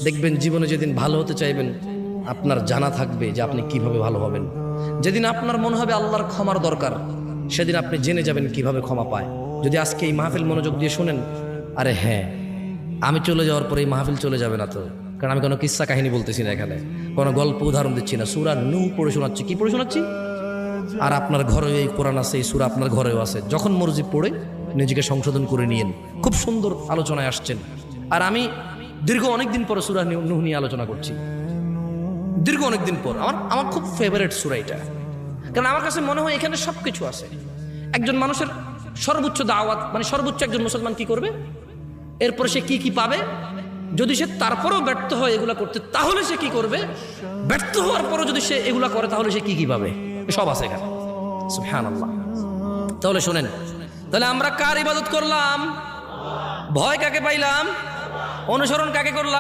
দেখবেন জীবনে যেদিন ভালো হতে চাইবেন আপনার জানা থাকবে যে আপনি কিভাবে ভালো হবেন। যেদিন আপনার মনে হবে আল্লাহর ক্ষমার দরকার, সেদিন আপনি জেনে যাবেন কিভাবে ক্ষমা পায়। যদি আজকে এই মাহফিল মনোযোগ দিয়ে শুনেন, আরে হ্যাঁ, আমি চলে যাওয়ার পরে এই মাহফিল চলে যাবে না তো, কারণ আমি কোনো কিস্সা কাহিনী বলতেছি না, এখানে কোনো গল্প উদাহরণ দিচ্ছি না, সূরা নূহ পড়ে শোনাচ্ছি। কি পড়ে শোনাচ্ছি? আর আপনার ঘরে এই কোরআন আছে, এই সূরা আপনার ঘরেও আছে, যখন মর্জি পড়ে নিজেকে সংশোধন করে নিয়েন। খুব সুন্দর আলোচনায় আসছেন। আর আমি দীর্ঘ অনেকদিন পরে সূরা নূহ নিয়ে আলোচনা করছি, দীর্ঘ অনেকদিন পর। আমার খুব ফেভারিট সূরা এটা, কারণ আমার কাছে মনে হয় এখানে সব কিছু আছে। একজন মানুষের সর্বোচ্চ দাওয়াত, মানে সর্বোচ্চ একজন মুসলমান কি করবে, এরপরে সে কি কি পাবে, যদি সে তারপরেও ব্যর্থ হয় এগুলা করতে, তাহলে সে কি করবে, ব্যর্থ হওয়ার পরও যদি সে এগুলা করে তাহলে সে কি কি পাবে, সব আছে এখানে। সুবহানাল্লাহ। তাহলে শোনেন, তাহলে আমরা কার ইবাদত করলাম? ভয় কাকে পাইলাম? অনুসরণ কাকে করলাম?